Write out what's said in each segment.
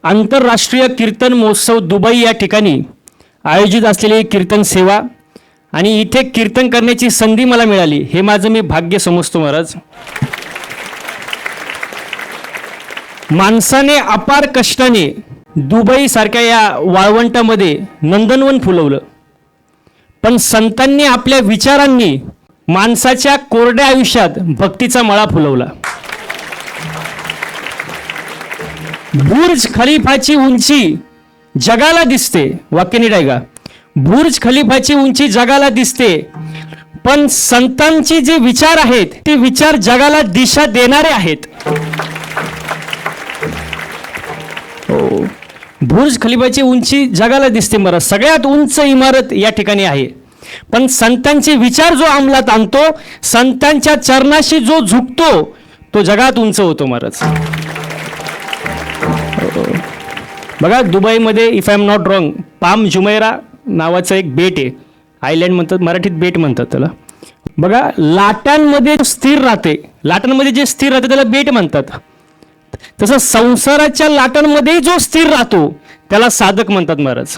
आंतरराष्ट्रीय कीर्तन महोत्सव दुबई या ठिकाणी आयोजित असलेली कीर्तन सेवा आणि इथे कीर्तन करण्याची संधी मला मिळाली, हे माझं मी भाग्य समजतो महाराज. माणसाने अपार कष्टाने दुबई सारख्या या वाळवंटामध्ये नंदनवन फुलवलं, पण संतांनी आपल्या विचारांनी माणसाच्या कोरड्या आयुष्यात भक्तीचा मळा फुलवला. बुर्ज खलिफाची उंची जगाला दिसते, वाक्य नीट आहे का? बुर्ज खलिफाची उंची जगाला दिसते, पण संतांचे जे विचार आहेत ते विचार जगाला दिशा देणारे आहेत. हो, बुर्ज खलिफाची उंची जगाला दिसते महाराज, सगळ्यात उंच इमारत या ठिकाणी आहे, पण संतांचे विचार जो अंमलात आणतो, संतांच्या चरणाशी जो झुकतो, तो जगात उंच होतो महाराज. बघा, दुबईमध्ये if I am not wrong palm Jumeirah नावाचं एक बेट आहे, आयलँड म्हणतात, मराठीत बेट म्हणतात त्याला. बघा, लाटांमध्ये स्थिर राहते, लाटांमध्ये जे स्थिर राहते त्याला बेट म्हणतात. तसं संसाराच्या लाटांमध्ये जो स्थिर राहतो त्याला साधक म्हणतात महाराज.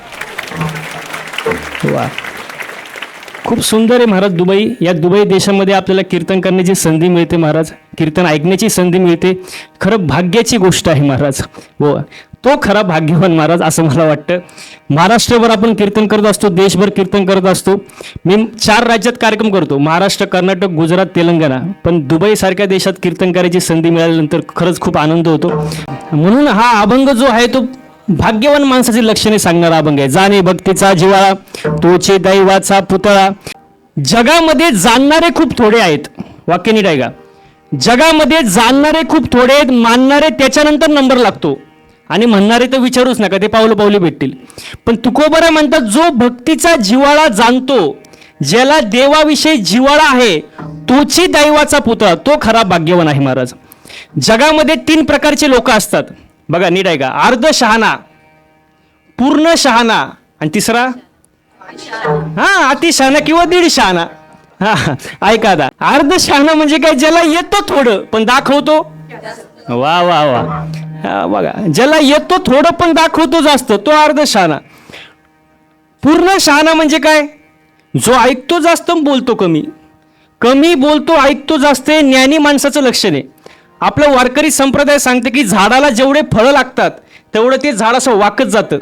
वा, खूप सुंदर आहे महाराज दुबई. या दुबई देशामध्ये आपल्याला कीर्तन करण्याची संधी मिळते महाराज, कीर्तन ऐकण्याची संधी मिळते. खरं भाग्याची गोष्ट आहे महाराज. हो, तो खरा भाग्यवान महाराज असं मला वाटतं. महाराष्ट्रभर आपण कीर्तन करत असतो, देशभर कीर्तन करत असतो. मी 4 राज्यात कार्यक्रम करतो, महाराष्ट्र, कर्नाटक, गुजरात, तेलंगणा. पण दुबई सारख्या देशात कीर्तन करायची संधी मिळाल्यानंतर खरंच खूप आनंद होतो. म्हणून हा अभंग जो आहे तो भाग्यवान माणसाची लक्षणे सांगणारा अभंग आहे. जाणे भक्तीचा जिव्हाळा, तोचे दैवाचा पुतळा. जगामध्ये जाणणारे खूप थोडे आहेत, वाक्य नीट आहे का? जगामध्ये जाणणारे खूप थोडे आहेत, मानणारे त्याच्यानंतर नंबर लागतो, आणि म्हणणारे तर विचारूच नका, ते पावलं पावली भेटतील. पण तुकोबरा म्हणतात, जो भक्तीचा जिव्हाळा जाणतो, ज्याला देवाविषयी जिव्हाळा आहे, तोची दैवाचा पुतळा, तो खरा भाग्यवान आहे महाराज. जगामध्ये 3 प्रकारचे लोक असतात, बघा नीट आहे का? अर्ध शहाणा, पूर्ण शहाणा, आणि तिसरा अति शहाणा किंवा दीड शहाणा. ऐका आता, अर्ध शहाणा म्हणजे काय? ज्याला येतो थोडं पण दाखवतो. वा वा वा, बघा, ज्याला येतो थोडं पण दाखवतो जास्त, तो अर्ध शहाणा. पूर्ण शहाणा म्हणजे काय? जो ऐकतो जास्त, बोलतो कमी, कमी बोलतो, ऐकतो जास्त. ज्ञानी माणसाचं लक्षण आहे. आपलं वारकरी संप्रदाय सांगते की झाडाला जेवढे फळं लागतात तेवढं ते झाड असं वाकत जातं.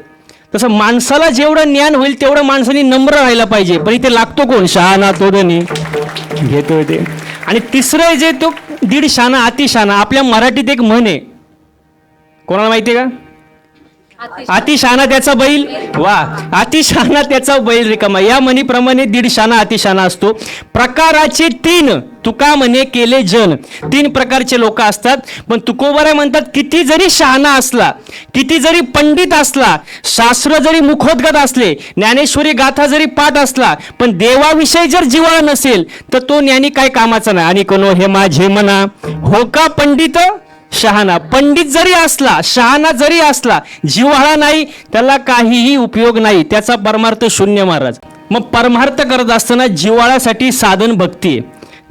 तसं माणसाला जेवढं ज्ञान होईल तेवढं माणसाने नम्र राहायला पाहिजे. पण इथे लागतो कोण? शहाणा, तो धनी घेतोय ते. आणि तिसरं जे तो दीड शहाणा, अतिशहाणा. आपल्या मराठीत एक म्हण आहे, कोणाला माहिती आहे का? अतिशहाणा त्याचा बैल. वा, अतिशहाणा त्याचा बैल रिकामा. या म्हणीप्रमाणे दीड शहाणा अतिशहाणा असतो. प्रकाराचे 3 तुका म्हणे केले जन. 3 प्रकारचे लोक असतात. पण तुकोबरा म्हणतात, किती जरी शहाणा असला, किती जरी पंडित असला, शास्त्र जरी मुखोद्गत असले, ज्ञानेश्वरी गाथा जरी पाठ असला, पण देवाविषयी जर जिव्हाळा नसेल तर तो ज्ञानी काय कामाचा नाही. आणि कोण हे माझे म्हणा, हो का पंडित शहाणा. पंडित जरी असला, शहाणा जरी असला, जिव्हाळा नाही, त्याला काहीही उपयोग नाही, त्याचा परमार्थ शून्य महाराज. मग परमार्थ करत असताना जिव्हाळ्यासाठी साधन भक्ती आहे.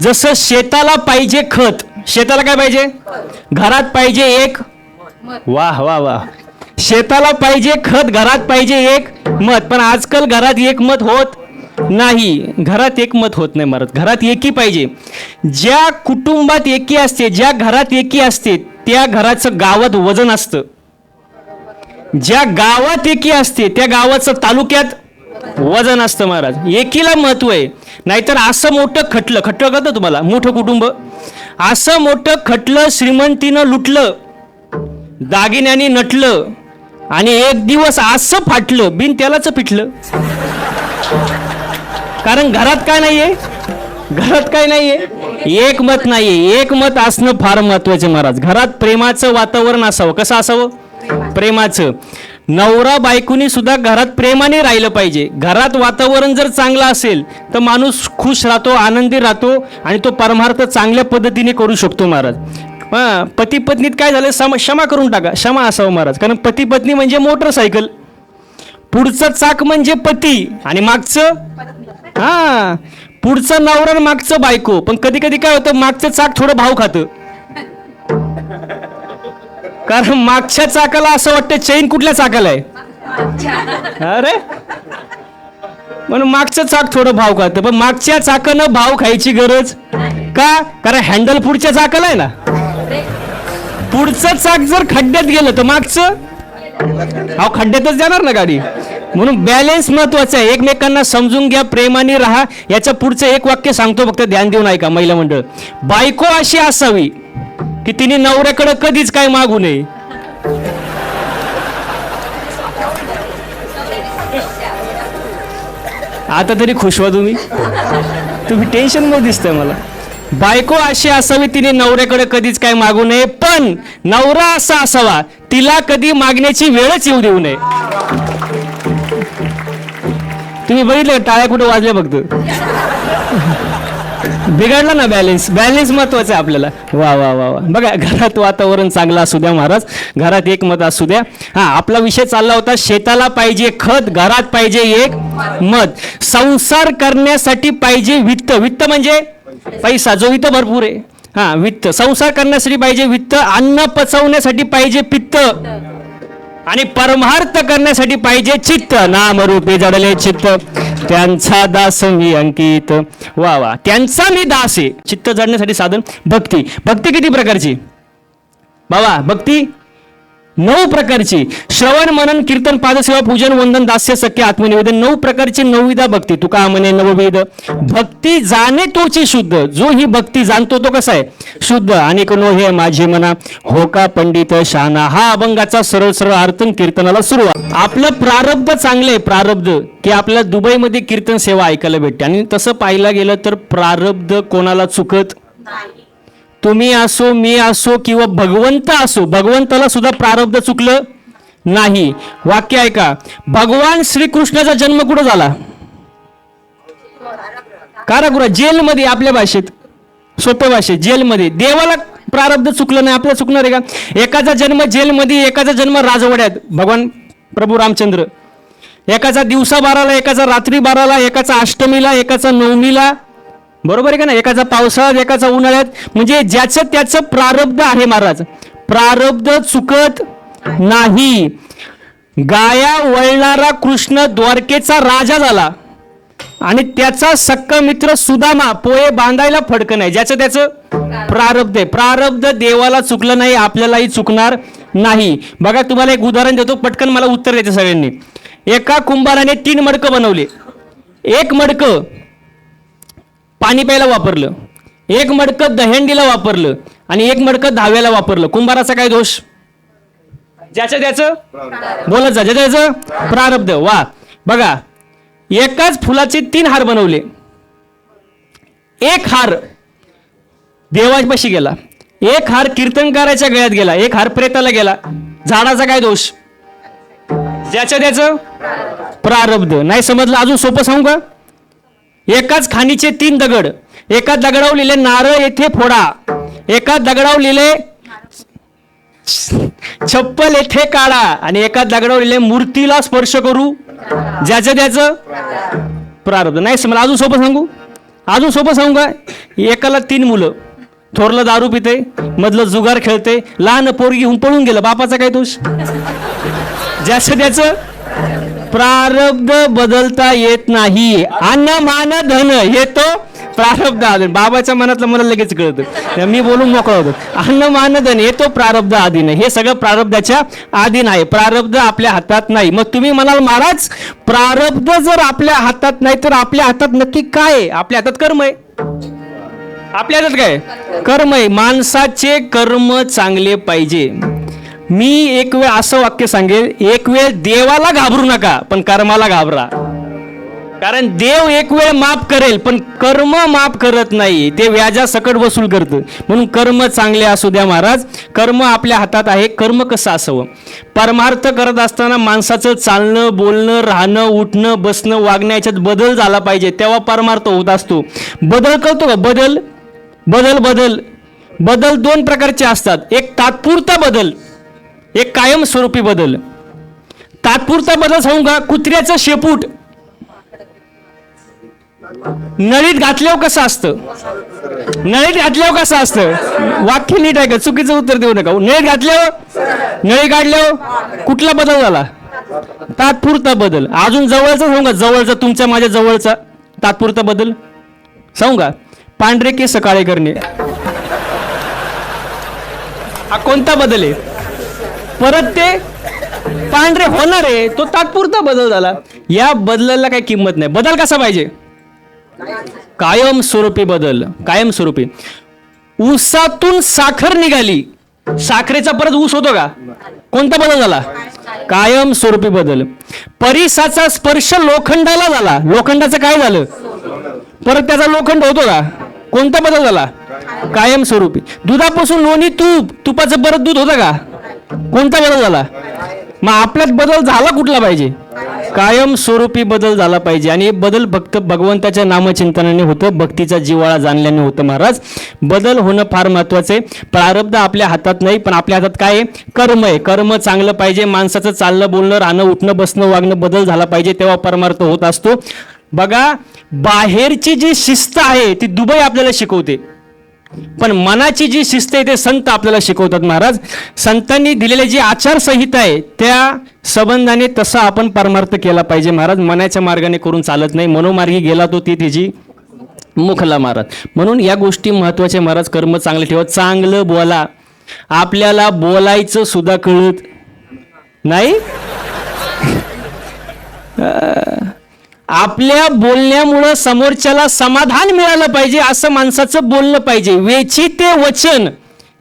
जसं शेताला पाहिजे खत, शेताला काय पाहिजे? घरात पाहिजे एक, वाह वाह वाह, शेताला पाहिजे खत, घरात पाहिजे एक मत. पण आजकाल घरात एक मत होत नाही, घरात एक मत होत नाही महाराज. घरात एकी पाहिजे. ज्या कुटुंबात एकी असते, ज्या घरात एकी असते, त्या घराचं गावात वजन असतं. ज्या गावात एकी असते त्या गावाचं तालुक्यात वजन असतं महाराज. एकीला महत्व आहे. नाहीतर असं मोठं खटलं करतं तुम्हाला, मोठं कुटुंब, असं मोठं खटलं श्रीमंतीनं लुटलं, दागिन्याने नटलं, आणि एक दिवस असं फाटलं, बिन त्यालाच पिटलं. कारण घरात काय नाहीये? घरात काय नाहीये? एक नाहीये. एक मत असणं फार महत्वाचं महाराज. घरात प्रेमाचं वातावरण असावं. कसं असावं? प्रेमाचं. नवरा बायकोनी सुद्धा घरात प्रेमाने राहिलं पाहिजे. घरात वातावरण जर चांगलं असेल तर माणूस खुश राहतो, आनंदी राहतो, आणि तो परमार्थ चांगल्या पद्धतीने करू शकतो महाराज. पती पत्नीत काय झालं? क्षमा करून टाका, क्षमा असावं महाराज. कारण पती पत्नी म्हणजे मोटरसायकल, पुढचं चाक म्हणजे पती आणि मागचं पुढचं नवरा आणि मागचं बायको. पण कधी कधी काय होतं, मागचं चाक थोडं भाव खातं. कारण मागच्या चाकाला असं वाटतं चैन कुठल्या चाकाला आहे. अरे म्हणून मागचं चाक थोडं भाव खातं, पण मागच्या चाकानं भाव खायची गरज का? कारण हँडल पुढच्या चाकाला आहे ना. पुढचं चाक जर खड्ड्यात गेलं तर मागचं खड्ड्यातच जाणार ना गाडी. म्हणून बॅलन्स महत्वाचं आहे. एकमेकांना समजून घ्या, प्रेमाने राहा. याच्या पुढचं एक वाक्य सांगतो, फक्त ध्यान देऊन ऐका. महिला मंडळ, बायको अशी असावी की तिने नवऱ्याकडे कधीच काय मागू नये. आता तरी खुश व्हा तुम्ही टेन्शन मध्ये दिसतंय मला. बायको अशी असावी तिने नवऱ्याकडे कधीच काय मागू नये, पण नवरा असा असावा तिला कधी मागण्याची वेळच येऊ देऊ नये. तुम्ही बघितलं टाळ्या कुठे वाजल्या फक्त. बिघडला ना बॅलन्स. बॅलन्स महत्वाचं आहे आपल्याला. वा वा वा वा. बघा, घरात वातावरण चांगलं असू द्या महाराज, घरात एक मत असू द्या. आपला विषय चालला होता, शेताला पाहिजे खत, घरात पाहिजे एक मत. संसार करण्यासाठी पाहिजे वित्त. वित्त म्हणजे पैसा, जो इथं भरपूर आहे. वित्त. संसार करण्यासाठी पाहिजे वित्त, अन्न पचवण्यासाठी पाहिजे पित्त, आणि परमार्थ करण्यासाठी पाहिजे चित्त. नामरूपे जडले चित्त, त्यांचा दास मी अंकित. वा वा, त्यांचा मी दास आहे. चित्त जडण्यासाठी साधन भक्ती. भक्ती किती प्रकारची बाबा? भक्ती 9 प्रकारची. श्रवण, मनन, कीर्तन, पादसेवा, पूजन, वंदन, दास्य, सख्य, आत्मनिवेदन. 9 प्रकारची 9विधा भक्ती. तुका म्हणे नवविध भक्ती जाणे तोची शुद्ध. जो ही भक्ती जाणतो तो कसा आहे? शुद्ध. आणि नो हे माझे मना हो का पंडित शहाणा. हा अभंगाचा सरळ सरळ अर्थ कीर्तनाला सुरुवात. आपलं प्रारब्ध चांगलं आहे. प्रारब्ध की आपल्याला दुबईमध्ये कीर्तन सेवा ऐकायला भेटते. आणि तसं पाहायला गेलं तर प्रारब्ध कोणाला चुकत नाही. तुम्ही असो, मी असो, किंवा भगवंत असो, भगवंताला सुद्धा प्रारब्ध चुकलं नाही. वाक्य ऐका. भगवान श्रीकृष्णाचा जन्म कुठं झाला? कारागृहात, जेलमध्ये. आपल्या भाषेत, सोप्या भाषेत, जेलमध्ये. देवाला प्रारब्ध चुकलं नाही, आपल्याला चुकणार आहे का? एकाचा जन्म जेलमध्ये, एकाचा जन्म राजवाड्यात. भगवान प्रभू रामचंद्र. एकाचा दिवसा 12ला, एकाचा रात्री 12ला, एकाचा अष्टमीला, एकाचा नवमीला. बरोबर आहे का ना? एकाचा पावसाळ्यात, एकाचा उन्हाळ्यात. म्हणजे ज्याचं त्याचं प्रारब्ध आहे महाराज. प्रारब्ध चुकत नाही. गाया वळणारा कृष्ण द्वारकेचा राजा झाला, आणि त्याचा सक्का मित्र सुदामा पोहे बांधायला फडकं नाही. ज्याचं त्याचं प्रारब्ध आहे. प्रारब्ध देवाला चुकलं नाही, आपल्यालाही चुकणार नाही. बघा, तुम्हाला एक उदाहरण देतो, पटकन मला उत्तर द्यायचं सगळ्यांनी. एका कुंभाराने 3 मडकं बनवले. एक मडकं पाणी प्यायला वापरलं, एक मडकं दहीहंडीला वापरलं, आणि एक मडकं धाव्याला वापरलं. कुंभाराचा काय दोष? ज्याचं त्याचं बोलत जा. ज्याचं त्याचं प्रारब्ध. वा. बघा, एकाच फुलाचे 3 हार बनवले. एक हार देवापाशी गेला, एक हार कीर्तनकाराच्या गळ्यात गेला, एक हार प्रेताला गेला. झाडाचा काय दोष? ज्याचं त्याचं प्रारब्ध. नाही समजलं? अजून सोपं सांगू का? एकाच खाणीचे 3 दगड. एका दगडावर लिहिले नारळ येथे फोडा, एका दगडावर लिहिले चप्पल येथे काढा, आणि एका दगडावर लिहिले मूर्तीला स्पर्श करू. ज्याचं त्याचं प्रारब्ध. नाही समजलं? अजून सोपं सांगू? अजून सोपं सांगू का? एकाला 3 मुलं. थोरलं दारू पिते, मधलं जुगार खेळते, लहान पोरगी होऊन पळून गेलं. बापाचा काय दोष? ज्याचं त्याचं प्रारब्ध बदलता येत नाही. अन्न मान धन येतो प्रारब्ध आधीन. बाबाच्या मनातलं मला लगेच कळतं, मी बोलून मोकळा होतो. अन्न मान धन येतो प्रारब्ध आधीन. हे सगळं प्रारब्धाच्या आधीन आहे. प्रारब्ध आपल्या हातात नाही. मग तुम्ही म्हणाल महाराज, प्रारब्ध जर आपल्या हातात नाही तर आपल्या हातात नक्की काय आहे? आपल्या हातात कर्म आहे. आपल्या हातात काय? कर्म आहे. माणसाचे कर्म चांगले पाहिजे. मी एक वेळ असं वाक्य सांगेल, एक वेळ देवाला घाबरू नका, पण कर्माला घाबरा. कारण देव एक वेळ माफ करेल, पण कर्म माफ करत नाही. ते व्याजासकट वसूल करतं. म्हणून कर्म चांगले असू द्या महाराज. कर्म आपल्या हातात आहे. कर्म कसं असावं? परमार्थ करत असताना माणसाचं चालणं, बोलणं, राहणं, उठणं, बसणं, वागणं याच्यात बदल झाला पाहिजे, तेव्हा परमार्थ होत असतो. बदल कळतो का? बदल बदल बदल बदल 2 प्रकारचे असतात. एक तात्पुरता बदल, एक कायमस्वरूपी बदल. तात्पुरता बदल सांगू का? कुत्र्याचं शेपूट नळीत घातल्यावर कसं असतं? नळीत घातल्यावर कसं असतं? वाक्य नीट आहे का? चुकीचं उत्तर देऊ नका. नळीत घातल्यावर, नळी काढल्यावर कुठला बदल झाला? तात्पुरता बदल. अजून जवळचा सांगू का? जवळचा, तुमच्या माझ्या जवळचा तात्पुरता बदल सांगू का? पांढरे केस काळे करणे. हा कोणता बदल आहे? परत ते पांढरे होणार आहे, तो तात्पुरता बदल झाला. या बदलाला काही किंमत नाही. बदल कसा पाहिजे? कायमस्वरूपी बदल. कायमस्वरूपी. ऊसातून साखर निघाली, साखरेचा परत ऊस होतो का? कोणता बदल झाला? कायमस्वरूपी बदल. परिसाचा स्पर्श लोखंडाला झाला, लोखंडाचं काय झालं? परत त्याचा लोखंड होतो का? कोणता बदल झाला? कायमस्वरूपी. दुधापासून लोणी तूप, तुपाचं परत दूध होतं का? कोणता बदल झाला? मग आपल्यात बदल झाला कुठला पाहिजे? कायमस्वरूपी बदल झाला पाहिजे. आणि बदल फक्त भगवंताच्या नामचिंतनाने होतं, भक्तीचा जिव्हाळा जाणल्याने होतं महाराज. बदल होणं फार महत्वाचं आहे. प्रारब्ध आपल्या हातात नाही, पण आपल्या हातात काय आहे? कर्म आहे. कर्म चांगलं पाहिजे. माणसाचं चालणं बोलणं राहणं उठणं बसणं वागणं बदल झाला पाहिजे, तेव्हा परमार्थ होत असतो. बघा, बाहेरची जी शिस्त आहे ती दुबई आपल्याला शिकवते, पण मनाची जी शिस्त आहे ते संत आपल्याला शिकवतात महाराज. संतांनी दिलेली जी आचारसंहिता आहे त्या संबंधाने तसा आपण परमार्थ केला पाहिजे महाराज. मनाच्या मार्गाने करून चालत नाही. मनोमार्गी गेला तो ती त्याची मुखला महाराज. म्हणून या गोष्टी महत्वाच्या महाराज. कर्म चांगले ठेवा, चांगलं बोला. आपल्याला बोलायचं सुद्धा कळत नाही. आपल्या बोलण्यामुळं समोरच्याला समाधान मिळालं पाहिजे असं माणसाचं बोलणं पाहिजे. वेची ते वचन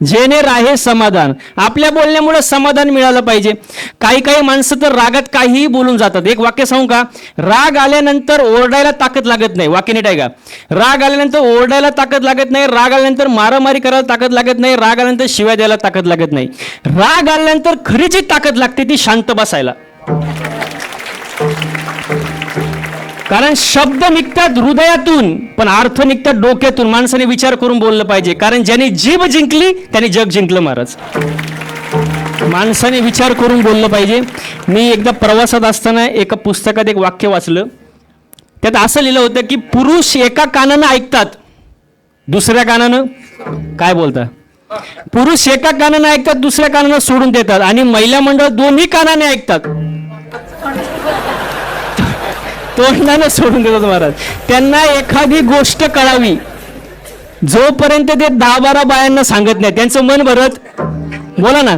जेणे राहे समाधान. आपल्या बोलण्यामुळे समाधान मिळालं पाहिजे. काही काही माणसं तर रागात काहीही बोलून जातात. एक वाक्य सांगू का? राग आल्यानंतर ओरडायला ताकद लागत नाही. वाक्य नीट आहे का? राग आल्यानंतर ओरडायला ताकद लागत नाही. राग आल्यानंतर मारामारी करायला ताकद लागत नाही. राग आल्यानंतर शिव्या द्यायला ताकद लागत नाही. राग आल्यानंतर खरी जी ताकद लागते ती शांत बसायला. कारण शब्द निघतात हृदयातून, पण अर्थ निघतात डोक्यातून. माणसाने विचार करून बोललं पाहिजे. कारण ज्याने जीभ जिंकली त्याने जग जिंकलं महाराज. माणसाने विचार करून बोललं पाहिजे. मी एकदा प्रवासात असताना एका पुस्तकात एक वाक्य वाचलं. त्यात असं लिहिलं होतं की पुरुष एका कानानं ऐकतात, दुसऱ्या कानानं काय बोलतात? पुरुष एका कानानं ऐकतात, दुसऱ्या कानानं सोडून देतात. आणि महिला मंडळ दोन्ही कानाने ऐकतात, तोंडानं सोडून देतात महाराज. त्यांना एखादी गोष्ट कळावी जोपर्यंत ते 10-12 बायांना सांगत नाही त्यांचं मन भरत. बोला ना,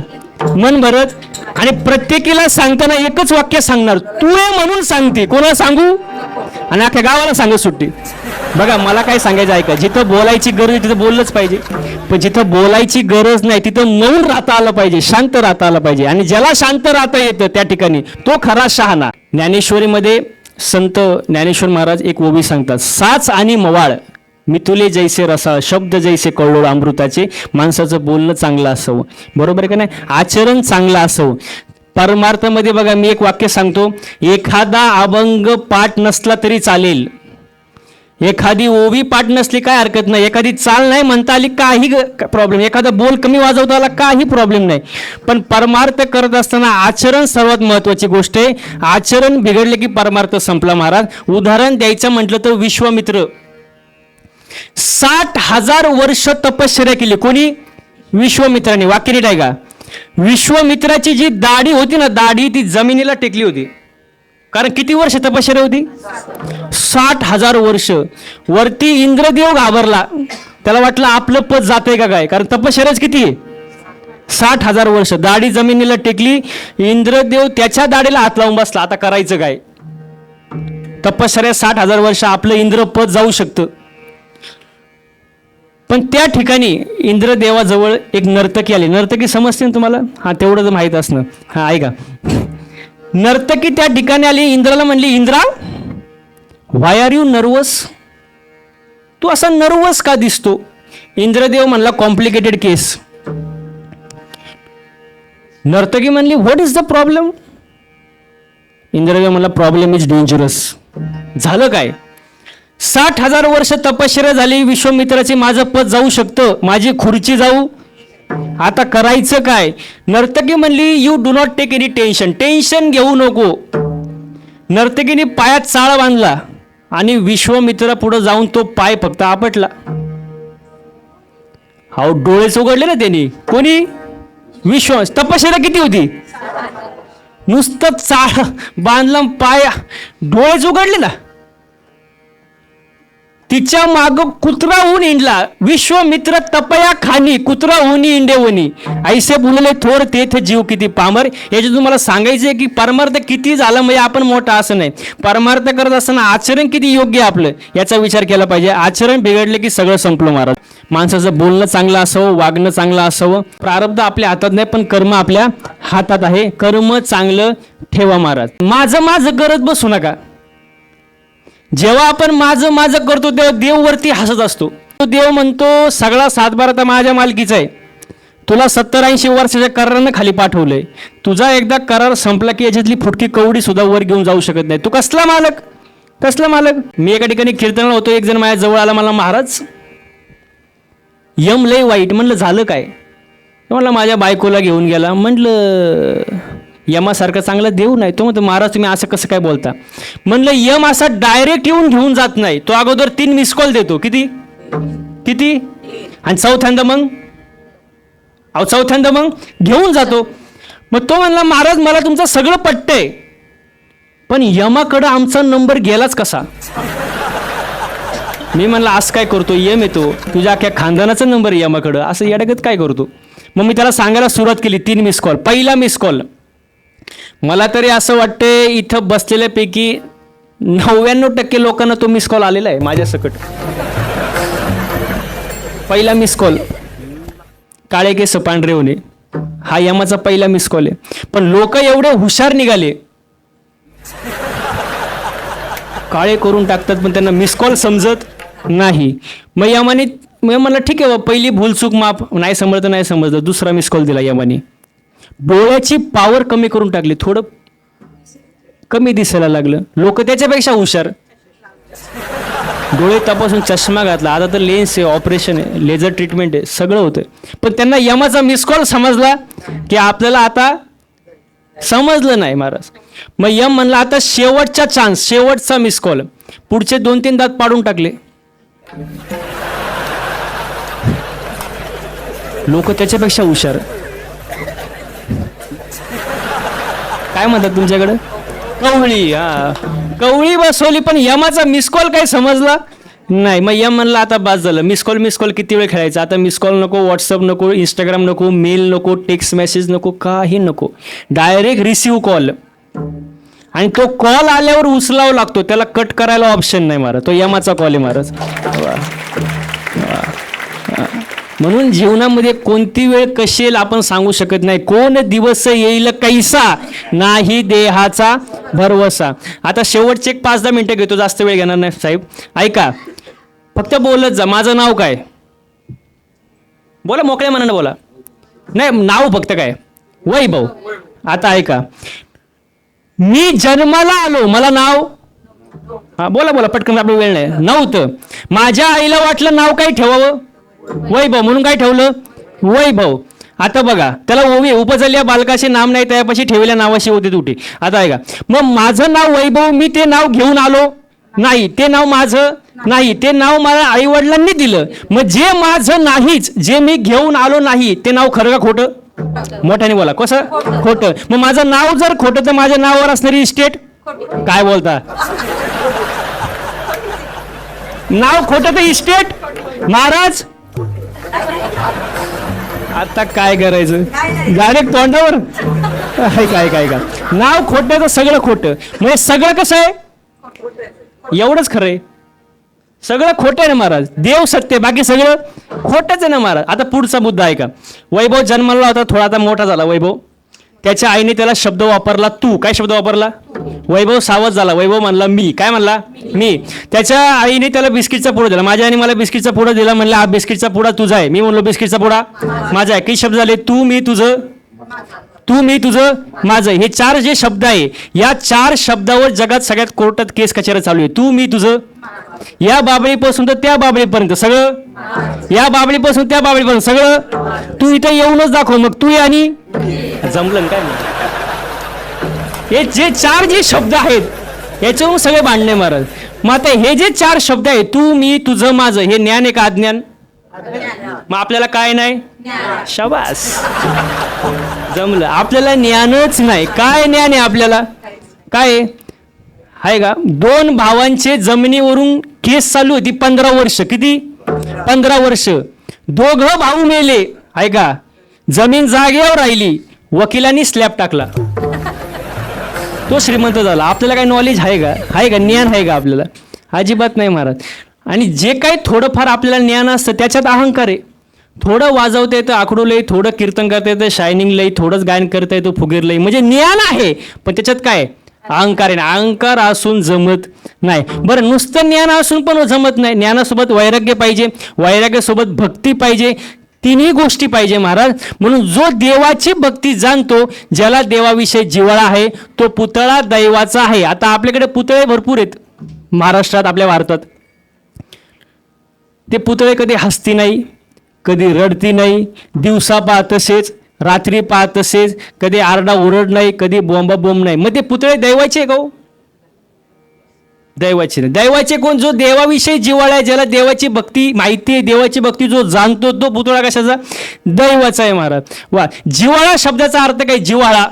मन भरत. आणि प्रत्येकीला सांगताना एकच वाक्य सांगणार, तू आहे म्हणून सांगते, कोणाला सांगू? आणि अख्ख्या गावाला सांगत सुट्टी. बघा, मला काय सांगायचं ऐका. जिथं बोलायची गरज आहे तिथं बोललंच पाहिजे, पण जिथं बोलायची गरज नाही तिथं मौन राहता आलं पाहिजे, शांत राहता आलं पाहिजे. आणि ज्याला शांत राहता येतं त्या ठिकाणी तो खरा शहाणा. ज्ञानेश्वरीमध्ये संत ज्ञानेश्वर महाराज एक ओवी सांगतात. साच आणि मवाळ मिथुले जैसे रसाळ, शब्द जैसे कळोळ अमृताचे. माणसाचं बोलणं चांगलं असावं, बरोबर आहे का नाही? आचरण चांगलं असावं. परमार्थामध्ये बघा, मी एक वाक्य सांगतो. एखादा अभंग पाठ नसला तरी चालेल, एखादी ओवी पाठ नसली काय हरकत नाही, एखादी चाल नाही म्हणता आली काही प्रॉब्लेम, एखादा बोल कमी वाजवता आला काही प्रॉब्लेम नाही. पण परमार्थ करत असताना आचरण सर्वात महत्वाची गोष्ट आहे. आचरण बिघडले की परमार्थ संपला महाराज. उदाहरण द्यायचं म्हटलं तर विश्वामित्र 60,000 वर्ष तपश्चर्या केली. कोणी? विश्वामित्राने. वाक्य नीट आहे का? विश्वामित्राची जी दाढी होती ना, दाढी ती जमिनीला टेकली होती. कारण किती वर्ष तपश्चर्या होती? 60,000 वर्ष. वरती इंद्रदेव घाबरला, त्याला वाटलं आपलं पद जातंय का काय, कारण तपश्चर्याच किती आहे? 60,000 वर्ष. दाढी जमिनीला टेकली. इंद्रदेव त्याच्या दाढीला हात लावून बसला, आता करायचं काय? तपश्चर्या 60,000 वर्ष, आपलं इंद्रपद जाऊ शकतं. पण त्या ठिकाणी इंद्रदेवाजवळ एक नर्तकी आली. नर्तकी समजते ना तुम्हाला? हा, तेवढं तर माहीत असणं. हा, ऐका. नर्तकी त्या ठिकाणी आली. इंद्राला म्हणली, इंद्रा, व्हाय आर यू नर्वस? तू असा नर्वस का दिसतो? इंद्रदेव म्हणला, कॉम्प्लिकेटेड केस. नर्तकी म्हणली, what is the problem? Indradev म्हणला, प्रॉब्लेम इज डेंजरस. झालं काय? 60,000 वर्ष तपश्चर्या झाली विश्वामित्राची, माझं पद जाऊ शकतं, माझी खुर्ची जाऊ, आता करायचं काय? नर्तकी म्हणली, you do not take any tension. Tension घेऊ नको. नर्तकीने पायात चाळ बांधला आणि विश्वामित्रा पुढे जाऊन तो पाय फक्त आपटला. हा डोळेच उघडले ना त्यांनी. कोणी? तपश्चर्या किती होती? नुसतं चाळ बांधलं पाय, डोळेच उघडले ना. तिच्या माग कुत्रा होऊन इंडला. विश्वामित्र तपया खानी कुत्रा होनी इंडेवनी ऐसे बोलले थोर तेथ जीव किती पामर. याचे तुम्हाला सांगायचे की परमार्थ किती झालं म्हणजे आपण मोठा असं नाही. परमार्थ करत असताना आचरण किती योग्य आपलं याचा विचार केला पाहिजे. आचरण बिघडले की सगळं संपलं महाराज. माणसाचं बोलणं चांगलं असावं, वागणं चांगलं असावं. प्रारब्ध आपल्या हातात नाही पण कर्म आपल्या हातात आहे. कर्म चांगलं ठेवा महाराज. माझं माझं करत बसू नका. जेव्हा आपण माझं माझं करतो तेव्हा देव वरती हसत असतो. तो देव म्हणतो सगळा सातबारा तर माझ्या मालकीचा आहे. तुला 70-80 वर्षाच्या करारानं खाली पाठवलंय. तुझा एकदा करार संपला की याच्यातली फुटकी कवडी सुद्धा वर घेऊन जाऊ शकत नाही. तू कसला मालक? कसला मालक? मी एका ठिकाणी कीर्तनाला होतो. एक जण माझ्या जवळ आला. मला महाराज यम लय वाईट. म्हणलं झालं काय? म्हणलं माझ्या बायकोला घेऊन गेला. म्हटलं यमासारखा चांगला देव नाही. तो म्हणतो महाराज तुम्ही असं कसं काय बोलता? म्हणलं यम असा डायरेक्ट येऊन घेऊन जात नाही. तो अगोदर 3 मिस कॉल देतो. किती किती? आणि चौथ्यांदा मग घेऊन जातो. मग तो म्हणला महाराज मला तुमचं सगळं पटतंय पण यमाकडं आमचा नंबर गेलाच कसा? मी म्हणलं असं काय करतो? यम येतो तुझ्या अख्ख्या खानदानाचा नंबर यमाकडं, असं येडगत काय करतो? मग मी त्याला सांगायला सुरुवात केली. 3 मिस कॉल. पहिला मिस कॉल मला तरी असं वाटते इथं बसलेल्यापैकी 99% लोकांना तो मिस कॉल आलेला आहे माझ्या सकट. पहिला मिस कॉल काळे केस पांढरे होणे हा यमाचा पहिला मिस कॉल आहे. पण लोक एवढे हुशार निघाले काळे करून टाकतात पण त्यांना मिस कॉल समजत नाही. मग यमाने म्हणलं ठीक आहे पहिली भूलचूक माफ, नाही समजलं. दुसरा मिस कॉल दिला यमाने. डोळ्याची पॉवर कमी करून टाकली. थोडं कमी दिसायला लागलं. लोक त्याच्यापेक्षा हुशार. डोळे तपासून चष्मा घातला. आता तर लेन्स आहे, ऑपरेशन आहे, लेझर ट्रीटमेंट आहे, सगळं होतं. पण त्यांना यमाचा मिस कॉल समजला की आपल्याला आता समजलं नाही महाराज. मग यम म्हणला आता शेवटचा चान्स, शेवटचा मिस कॉल. पुढचे 2-3 दात पाडून टाकले. लोक त्याच्यापेक्षा हुशार. काय म्हणतात तुमच्याकडं? कवळी. हा कवळी बसवली पण यमाचा मिस कॉल काय समजला नाही. मग यम म्हणला आता बास झालं. मिस कॉल किती वेळ खेळायचा? आता मिस कॉल नको, व्हॉट्सअप नको, इंस्टाग्राम नको, मेल नको, टेक्स्ट मेसेज नको, काही नको. Direct receive call. आणि तो कॉल आल्यावर उचलावा लागतो. त्याला कट करायला ऑप्शन नाही महाराज. तो यमाचा कॉल आहे महाराज. म्हणून जीवनामध्ये कोणती वेळ कशी येईल आपण सांगू शकत नाही. कोण दिवस येईल कैसा नाही देहाचा भरवसा. आता शेवटचे 5-10 मिनिटं घेतो, जास्त वेळ घेणार नाही साहेब. ऐका फक्त बोलत जा. माझं नाव काय? बोला मोकळ्या मनानं बोला. नाही नाव फक्त काय? वैभव. आता ऐका मी जन्माला आलो मला नाव. हा बोला पटकन आपला वेळ नाही. नव्हतं. माझ्या आईला वाटलं नाव काय ठेवावं? वैभव. म्हणून काय ठेवलं? वैभव. आता बघा त्याला ओवी उपजल्या बालकाचे नाम नाही त्यापाशी ठेवल्या नावाशी होते तुटे. आता ऐका मग माझं नाव वैभव, मी ते नाव घेऊन आलो नाही, ते नाव माझं नाही, ते नाव मला आई वडिलांनी दिलं. मग जे माझं नाहीच, जे मी घेऊन आलो नाही ते नाव खरं का खोटं? मोठ्याने बोला. कसं खोटं? मग माझं नाव जर खोटं तर माझ्या नावावर असणारी इस्टेट काय बोलता? नाव खोटं तर इस्टेट महाराज. आता काय करायचं? डायरेक्ट तोंडावर. काय नाव खोटं तर सगळं खोटं. म्हणजे सगळं कसं आहे? एवढंच खरं आहे. सगळं खोटं आहे ना महाराज. देव सत्य, बाकी सगळं खोटंच आहे ना महाराज. आता पुढचा मुद्दा आहे का? वैभव जन्माला होता, थोडा आता मोठा झाला वैभव. त्याच्या आईने त्याला शब्द वापरला तू. काय शब्द वापरला? वैभव सावध झाला. वैभव म्हणला मी. काय म्हणला? मी. त्याच्या आईने त्याला बिस्किटचा पुडा दिला. माझ्या आईने मला बिस्किटचा पुडा दिला. म्हणलं हा बिस्किटचा पुडा तुझा आहे. मी म्हणलो बिस्किटचा पुडा माझा आहे. काही शब्द झाले? तू मी तुझं, तू मी तुझं, माझं. हे 4 जे शब्द आहे या 4 शब्दावर जगात सगळ्यात कोर्टात केस कचेऱ्या चालू आहे. तू मी तुझं. या बाबळीपासून तर त्या बाबळीपर्यंत सगळं, या बाबळीपासून त्या बाबळीपर्यंत सगळं. तू इथं येऊनच दाखव. मग तू आणि जमलं काय? हे जे 4 जे शब्द आहेत याच्यावरून सगळे भांडणे महाराज. मग आता हे जे 4 शब्द आहे, तू मी तुझं माझं, हे ज्ञान आहे का अज्ञान? मग आपल्याला काय नाही? शाबास, जमलं. आपल्याला ज्ञानच नाही. काय ज्ञान आहे आपल्याला? काय आहे का? 2 भावांचे जमिनीवरून केस चालू होती 15 वर्ष. किती? 15 वर्ष. दोघं भाऊ मेले, आहे का? जमीन जागेवर राहिली, वकिलांनी स्लॅब टाकला, तो श्रीमंत झाला. आपल्याला काय नॉलेज आहे का? आहे का? ज्ञान आहे का आपल्याला? अजिबात नाही महाराज. आणि जे काही थोडंफार आपल्याला ज्ञान असतं त्याच्यात अहंकार आहे. थोडं वाजवता येतं आखडू लई, थोडं कीर्तन करता येतं शायनिंग लई, थोडंच गायन करता येतं फुगीर लई, म्हणजे ज्ञान आहे पण त्याच्यात काय? अहंकार आहे. अहंकार असून जमत नाही. बरं, नुसतं ज्ञान असून पण जमत नाही. ज्ञानासोबत वैराग्य पाहिजे, वैराग्यासोबत भक्ती पाहिजे, तिन्ही गोष्टी पाहिजे महाराज. म्हणून जो देवाची भक्ती जाणतो, ज्याला देवाविषयी जिव्हाळा आहे, तो पुतळा दैवाचा आहे. आता आपल्याकडे पुतळे भरपूर आहेत महाराष्ट्रात, आपल्या भारतात. ते पुतळे कधी हसती नाही, कधी रडती नाही, दिवसा पाहत तसेच, रात्री पाहत तसेच, कधी आरडा ओरड नाही, कधी बोंबा बोंब नाही. मग ते पुतळे दैवाचे का? दैवाचे नाही. दैवाचे कोण? जो देवाविषयी जिव्हाळा आहे, ज्याला देवाची भक्ती माहिती आहे, देवाची भक्ती जो जाणतो, तो पुतळा कशाचा? दैवाचा आहे महाराज. वा, जिव्हाळा शब्दाचा अर्थ काय? जिव्हाळा,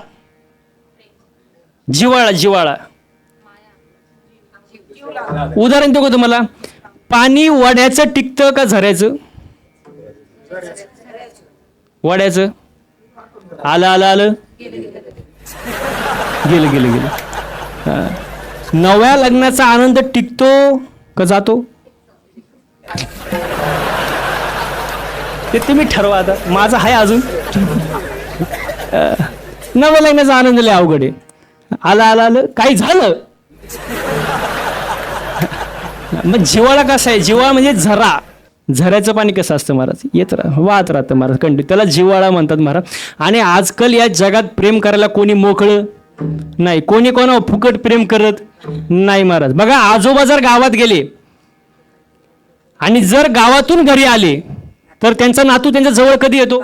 जिव्हाळा, जिव्हाळा. उदाहरण देऊ का तुम्हाला? पाणी वड्याचं टिकतं का झऱ्याचं? वड्याचं. आलं आलं आलं, गेलं गेलं गेलं. नव्या लग्नाचा आनंद टिकतो का जातो? ते तुम्ही ठरवा. आता माझा आहे अजून. नव्या लग्नाचा आनंद लय अवघड आहे. आलं आलं आलं, काही झालं. मग जिव्हाळा कसा आहे? जिव्हाळा म्हणजे झरा. झऱ्याचं पाणी कसं असतं महाराज? येत वाहत राहतं महाराज कंटिन्यू. त्याला जिव्हाळा म्हणतात महाराज. आणि आजकाल या जगात प्रेम करायला कोणी मोकळं नाही, कोणी कोणा फुकट प्रेम करत नाही महाराज. बघा, आजोबा जर गावात गेले आणि जर गावातून घरी आले तर त्यांचा नातू त्यांच्या जवळ कधी येतो?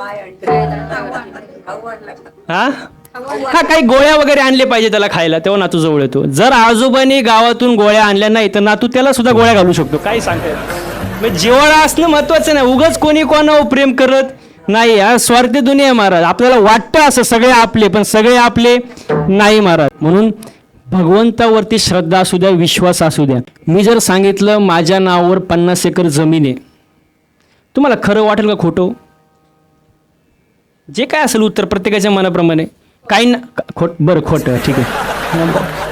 हा, काही गोळ्या वगैरे आणले पाहिजे त्याला खायला, तेव्हा नातू जवळ येतो. जर आजोबांनी गावातून गोळ्या आणल्या नाही तर नातू त्याला सुद्धा गोळ्या घालू शकतो. काय सांगताय? जिव्हाळा असणं महत्वाचं नाही. उगाच कोणी कोणावर प्रेम करत नाही. हा स्वार्थी दुनिया महाराज. आपल्याला वाटतं असं सगळे आपले, पण सगळे आपले नाही महाराज. म्हणून भगवंतावरती श्रद्धा असू द्या, विश्वास असू द्या. मी जर सांगितलं माझ्या नावावर 50 एकर जमीन आहे, तुम्हाला खरं वाटेल का खोटं? जे काय असेल उत्तर प्रत्येकाच्या मनाप्रमाणे. काहींना बरं खोटं, ठीक आहे.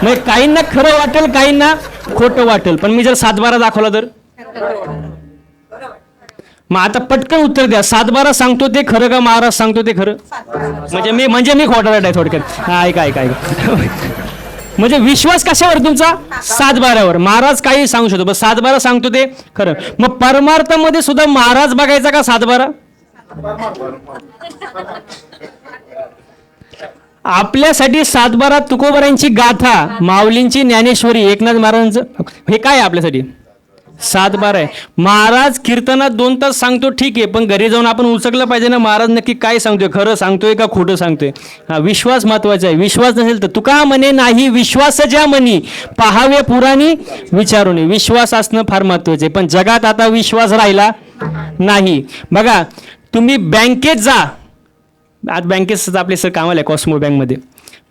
मग काहींना खरं वाटेल, काहींना खोटं वाटेल. पण मी जर 7-12 दाखवला तर मग आता पटकन उत्तर द्या. 7-12 सांगतो ते खरं का महाराज सांगतो ते खरं? म्हणजे मी खोटा आहे थोडक्यात. ऐका ऐका ऐका. म्हणजे विश्वास कशावर तुमचा? 7-12वर. महाराज काही सांगू शकतो, पण 7-12 सांगतो ते खरं. मग परमार्थामध्ये सुद्धा महाराज बघायचा का 7-12? आपल्यासाठी 7-12 तुकोबारांची गाथा, माऊलींची ज्ञानेश्वरी, एकनाथ महाराजांचं, हे काय आहे आपल्यासाठी? 7-12 आहे. महाराज कीर्तनात 2 तास सांगतो, ठीक आहे, पण घरी जाऊन आपण उचकलं पाहिजे ना, महाराज नक्की काय सांगतोय, खरं सांगतोय का खोटं सांगतोय? हा, विश्वास महत्वाचा आहे. विश्वास नसेल तर तुका म्हणे नाही विश्वास ज्या मनी पहावे पुराणी विचारूनी. विश्वास असणं फार महत्वाचं आहे. पण जगात आता विश्वास राहिला नाही. बघा, तुम्ही बँकेत जा. आज बँकेत आपले सर कामाला आहे कॉस्मो बँकमध्ये.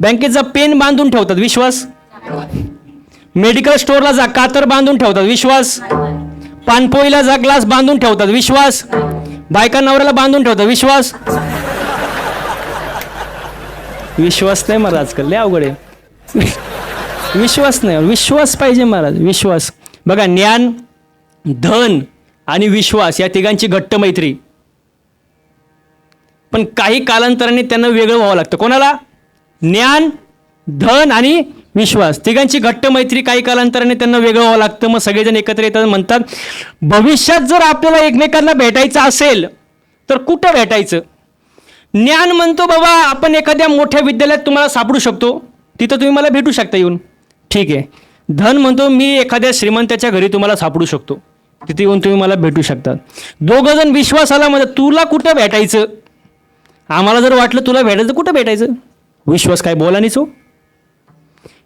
बँकेत जा, पेन बांधून ठेवतात, विश्वास. मेडिकल स्टोअरला जा, कातर बांधून ठेवतात, विश्वास. पानपोईला जा, ग्लास बांधून ठेवतात, विश्वास. बायका नवऱ्याला बांधून ठेवतात, विश्वास. विश्वास नाही महाराज, आजकाल लय अवघड आहे. विश्वास नाही, विश्वास पाहिजे महाराज, विश्वास. बघा, ज्ञान, धन आणि विश्वास या तिघांची घट्ट मैत्री. पण काही कालांतराने त्यांना वेगळं व्हावं लागतं. कोणाला? ज्ञान, धन आणि विश्वास, तिघांची घट्ट मैत्री. काही कालांतराने त्यांना वेगळं व्हावं लागतं. मग सगळेजण एकत्र येतात, म्हणतात भविष्यात जर आपल्याला एकमेकांना भेटायचं असेल तर कुठं भेटायचं? ज्ञान म्हणतो बाबा आपण एखाद्या मोठ्या विद्यालयात तुम्हाला सापडू शकतो, तिथं तुम्ही मला भेटू शकता येऊन, ठीक आहे. धन म्हणतो मी एखाद्या श्रीमंताच्या घरी तुम्हाला सापडू शकतो, तिथे येऊन तुम्ही मला भेटू शकता. दोघं जण विश्वासाला म्हणतात तुला कुठं भेटायचं? आम्हाला जर वाटलं तुला भेटायचं, कुठं भेटायचं? विश्वास काय बोला नाहीच हो.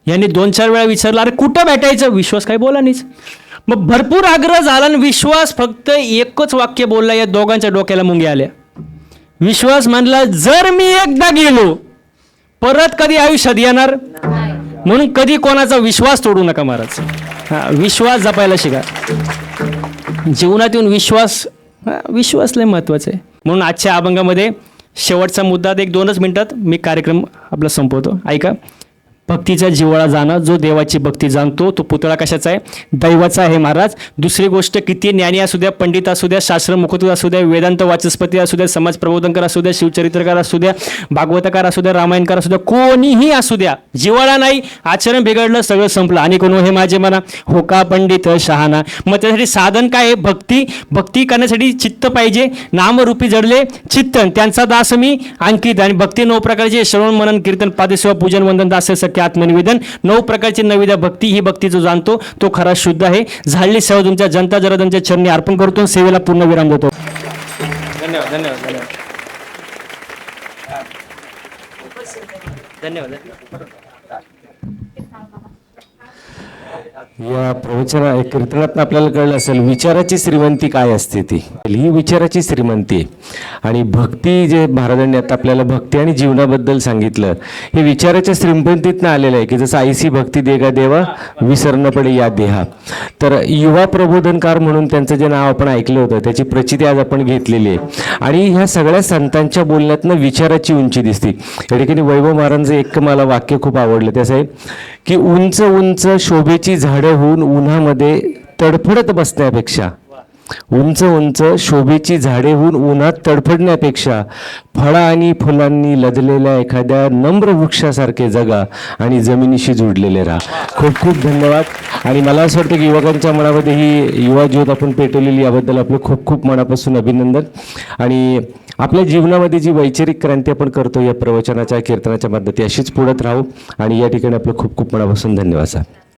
यांनी 2-4 वेळा विचारलं, अरे कुठं भेटायचं? विश्वास काय बोला नाहीच. मग भरपूर आग्रह झाला आणि विश्वास फक्त एकच वाक्य बोलला, या दोघांच्या डोक्याला मुंग्या आल्या. विश्वास म्हणला, जर मी एकदा गेलो परत कधी आयुष्यात येणार, म्हणून कधी कोणाचा विश्वास तोडू नका महाराज. विश्वास जपायला शिका. जीवनात येऊन विश्वास लय महत्वाचा आहे. म्हणून आजच्या अभंगामध्ये शेवटचा मुद्दा 1-2 मिनिटात मी कार्यक्रम आपला संपवतो. ऐका. भक्तीचा जिव्हाळा जाणं. जो देवाची भक्ती जाणतो तो पुतळा कशाचा आहे? दैवाचा आहे महाराज. दुसरी गोष्ट, किती ज्ञानी असू द्या, पंडित असू द्या, शास्त्र मुखोद्गत असू द्या, वेदांत वाचस्पती असू द्या, समाज प्रबोधनकार असू द्या, शिवचरित्रकार असू द्या, भागवतकार असू द्या, रामायणकार असू द्या, कोणीही असू द्या, जिव्हाळा नाही, आचरण बिघडलं, सगळं संपलं. आणि कोण हे माझे म्हणा हो का पंडित शहाणा. मग त्यासाठी साधन काय आहे? भक्ती करण्यासाठी चित्त पाहिजे. नामरूपी जडले चित्तन, त्यांचा दास मी अंकित. आणि भक्ती 9 प्रकारचे: श्रवण, मनन, कीर्तन, पादसेवा, पूजन, वंदन, दास आत्मनिवेदन. 9 प्रकारची नविदा भक्ती. ही भक्ती जो जाणतो तो खरा शुद्ध आहे. झालेली सेवा तुमच्या जनता जरा तुमच्या चरणी अर्पण करतो. सेवेला पूर्ण विराम देतो. धन्यवाद धन्यवाद धन्यवाद धन्यवाद. या प्रवचना कीर्तनात आपल्याला कळलं असेल विचाराची श्रीमंती काय असते. ती ही विचाराची श्रीमंती आहे. आणि भक्ती जे महाराजांनी आता आपल्याला भक्ती आणि जीवनाबद्दल सांगितलं, हे विचाराच्या श्रीमंतीतनं आलेलं आहे की जसं आईसी भक्ती देगा देवा विसरणं पडे या देहा. तर युवा प्रबोधनकार म्हणून त्यांचं जे नाव आपण ऐकलं होतं त्याची प्रचिती आज आपण घेतलेली आहे. आणि ह्या सगळ्या संतांच्या बोलण्यातनं विचाराची उंची दिसते. या ठिकाणी वैभव महाराजांचं एक मला वाक्य खूप आवडलं. त्याचं आहे की उंच उंच शोभेची झाडं होऊन उन्हामध्ये तडफडत बसण्यापेक्षा, उंच उंच शोभेची झाडे होऊन उन्हात तडफडण्यापेक्षा फळा आणि फुलांनी लदलेल्या एखाद्या नम्र वृक्षासारखे जगा आणि जमिनीशी जोडलेले राहा. खूप खूप धन्यवाद. आणि मला असं वाटतं की युवकांच्या मनामध्ये ही युवा ज्योत आपण पेटवलेली, याबद्दल आपलं खूप खूप मनापासून अभिनंदन. आणि आपल्या जीवनामध्ये जी वैचारिक क्रांती आपण करतो या प्रवचनाच्या कीर्तनाच्या मदती अशीच पुढत राहू. आणि या ठिकाणी आपलं खूप खूप मनापासून धन्यवाद साहेब.